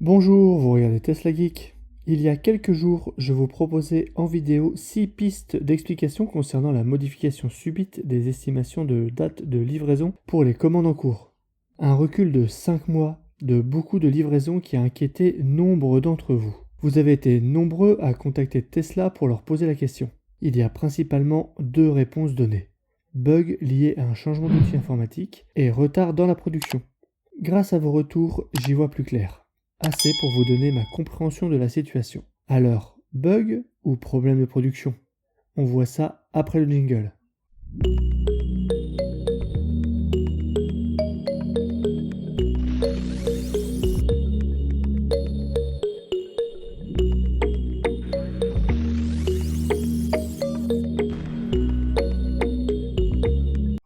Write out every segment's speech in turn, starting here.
Bonjour, vous regardez Tesla Geek. Il y a quelques jours, je vous proposais en vidéo 6 pistes d'explication concernant la modification subite des estimations de date de livraison pour les commandes en cours. Un recul de 5 mois de beaucoup de livraisons qui a inquiété nombre d'entre vous. Vous avez été nombreux à contacter Tesla pour leur poser la question. Il y a principalement deux réponses données. Bug lié à un changement d'outil informatique et retard dans la production. Grâce à vos retours, j'y vois plus clair. Assez pour vous donner ma compréhension de la situation. Alors, bug ou problème de production? On voit ça après le jingle.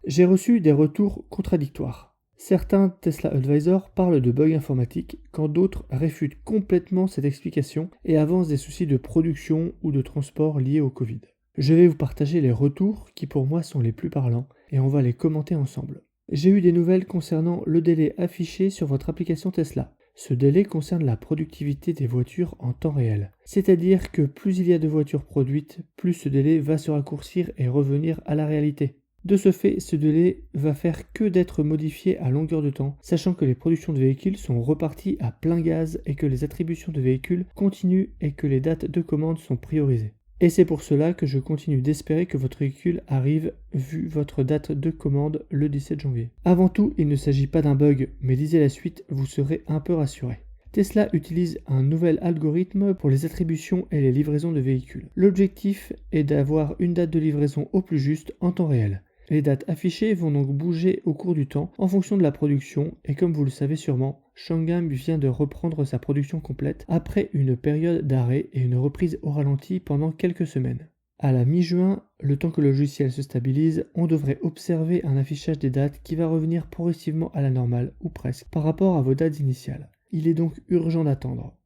J'ai reçu des retours contradictoires. Certains Tesla Advisors parlent de bugs informatiques, quand d'autres réfutent complètement cette explication et avancent des soucis de production ou de transport liés au Covid. Je vais vous partager les retours qui pour moi sont les plus parlants et on va les commenter ensemble. J'ai eu des nouvelles concernant le délai affiché sur votre application Tesla. Ce délai concerne la productivité des voitures en temps réel. C'est-à-dire que plus il y a de voitures produites, plus ce délai va se raccourcir et revenir à la réalité. De ce fait, ce délai va faire que d'être modifié à longueur de temps, sachant que les productions de véhicules sont reparties à plein gaz et que les attributions de véhicules continuent et que les dates de commande sont priorisées. Et c'est pour cela que je continue d'espérer que votre véhicule arrive vu votre date de commande le 17 janvier. Avant tout, il ne s'agit pas d'un bug, mais lisez la suite, vous serez un peu rassuré. Tesla utilise un nouvel algorithme pour les attributions et les livraisons de véhicules. L'objectif est d'avoir une date de livraison au plus juste en temps réel. Les dates affichées vont donc bouger au cours du temps en fonction de la production et comme vous le savez sûrement, Shanghai vient de reprendre sa production complète après une période d'arrêt et une reprise au ralenti pendant quelques semaines. À la mi-juin, le temps que le logiciel se stabilise, on devrait observer un affichage des dates qui va revenir progressivement à la normale, ou presque, par rapport à vos dates initiales. Il est donc urgent d'attendre.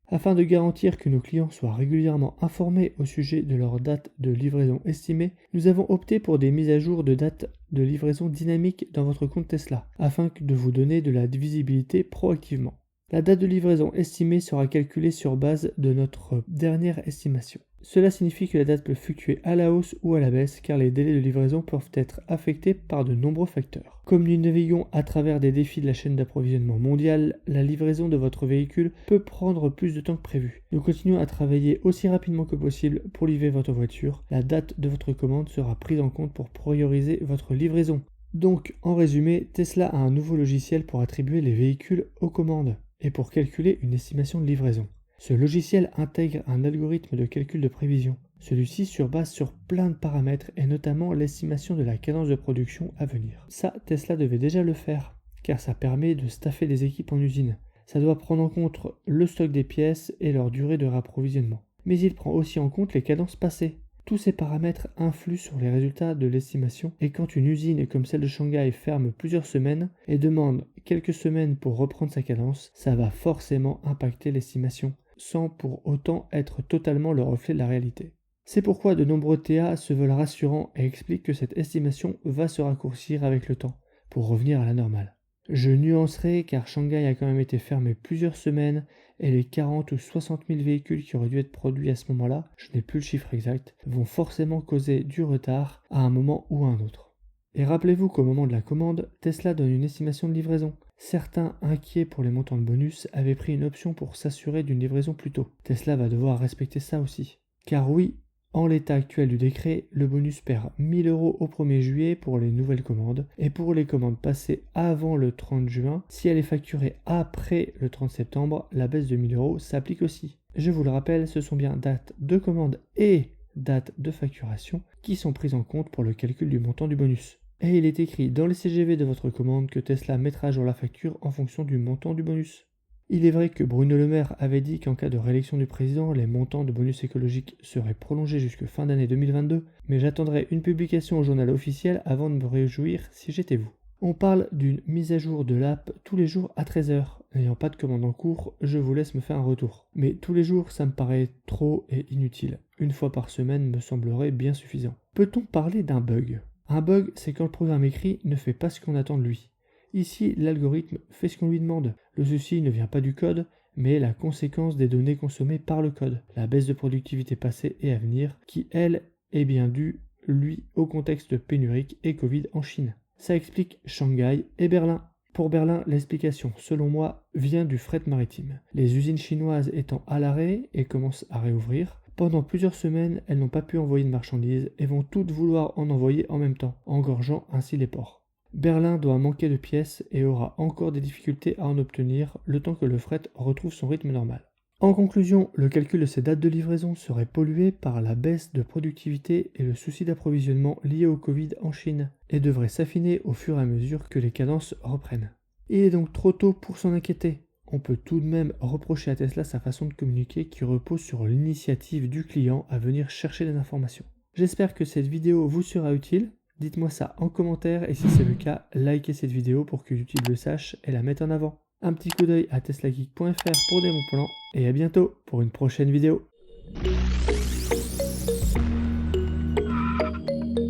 Afin de garantir que nos clients soient régulièrement informés au sujet de leur date de livraison estimée, nous avons opté pour des mises à jour de date de livraison dynamique dans votre compte Tesla, afin de vous donner de la visibilité proactivement. La date de livraison estimée sera calculée sur base de notre dernière estimation. Cela signifie que la date peut fluctuer à la hausse ou à la baisse car les délais de livraison peuvent être affectés par de nombreux facteurs. Comme nous naviguons à travers des défis de la chaîne d'approvisionnement mondiale, la livraison de votre véhicule peut prendre plus de temps que prévu. Nous continuons à travailler aussi rapidement que possible pour livrer votre voiture. La date de votre commande sera prise en compte pour prioriser votre livraison. Donc, en résumé, Tesla a un nouveau logiciel pour attribuer les véhicules aux commandes et pour calculer une estimation de livraison. Ce logiciel intègre un algorithme de calcul de prévision. Celui-ci se base sur plein de paramètres et notamment l'estimation de la cadence de production à venir. Ça, Tesla devait déjà le faire, car ça permet de staffer des équipes en usine. Ça doit prendre en compte le stock des pièces et leur durée de rapprovisionnement. Mais il prend aussi en compte les cadences passées. Tous ces paramètres influent sur les résultats de l'estimation et quand une usine comme celle de Shanghai ferme plusieurs semaines et demande quelques semaines pour reprendre sa cadence, ça va forcément impacter l'estimation, sans pour autant être totalement le reflet de la réalité. C'est pourquoi de nombreux TA se veulent rassurants et expliquent que cette estimation va se raccourcir avec le temps, pour revenir à la normale. Je nuancerai car Shanghai a quand même été fermé plusieurs semaines et les 40 ou 60 000 véhicules qui auraient dû être produits à ce moment-là, je n'ai plus le chiffre exact, vont forcément causer du retard à un moment ou à un autre. Et rappelez-vous qu'au moment de la commande, Tesla donne une estimation de livraison. Certains, inquiets pour les montants de bonus, avaient pris une option pour s'assurer d'une livraison plus tôt. Tesla va devoir respecter ça aussi. Car oui, en l'état actuel du décret, le bonus perd 1000 € au 1er juillet pour les nouvelles commandes et pour les commandes passées avant le 30 juin, si elle est facturée après le 30 septembre, la baisse de 1000 € s'applique aussi. Je vous le rappelle, ce sont bien dates de commande et dates de facturation qui sont prises en compte pour le calcul du montant du bonus. Et il est écrit dans les CGV de votre commande que Tesla mettra à jour la facture en fonction du montant du bonus. Il est vrai que Bruno Le Maire avait dit qu'en cas de réélection du président, les montants de bonus écologiques seraient prolongés jusqu'à fin d'année 2022, mais j'attendrai une publication au journal officiel avant de me réjouir si j'étais vous. On parle d'une mise à jour de l'app tous les jours à 13 h. N'ayant pas de commande en cours, je vous laisse me faire un retour. Mais tous les jours, ça me paraît trop et inutile. Une fois par semaine me semblerait bien suffisant. Peut-on parler d'un bug ? Un bug, c'est quand le programme écrit ne fait pas ce qu'on attend de lui. Ici, l'algorithme fait ce qu'on lui demande. Le souci ne vient pas du code, mais la conséquence des données consommées par le code, la baisse de productivité passée et à venir, qui elle est bien due, lui, au contexte pénurique et Covid en Chine. Ça explique Shanghai et Berlin. Pour Berlin, l'explication, selon moi, vient du fret maritime. Les usines chinoises étant à l'arrêt et commencent à réouvrir, pendant plusieurs semaines, elles n'ont pas pu envoyer de marchandises et vont toutes vouloir en envoyer en même temps, engorgeant ainsi les ports. Berlin doit manquer de pièces et aura encore des difficultés à en obtenir le temps que le fret retrouve son rythme normal. En conclusion, le calcul de ces dates de livraison serait pollué par la baisse de productivité et le souci d'approvisionnement lié au Covid en Chine et devrait s'affiner au fur et à mesure que les cadences reprennent. Il est donc trop tôt pour s'en inquiéter. On peut tout de même reprocher à Tesla sa façon de communiquer qui repose sur l'initiative du client à venir chercher des informations. J'espère que cette vidéo vous sera utile. Dites-moi ça en commentaire et si c'est le cas, likez cette vidéo pour que YouTube le sache et la mette en avant. Un petit coup d'œil à teslageek.fr pour des bons plans et à bientôt pour une prochaine vidéo.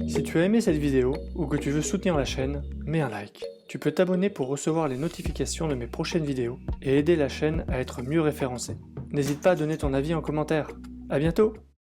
Si tu as aimé cette vidéo ou que tu veux soutenir la chaîne, mets un like. Tu peux t'abonner pour recevoir les notifications de mes prochaines vidéos et aider la chaîne à être mieux référencée. N'hésite pas à donner ton avis en commentaire. À bientôt!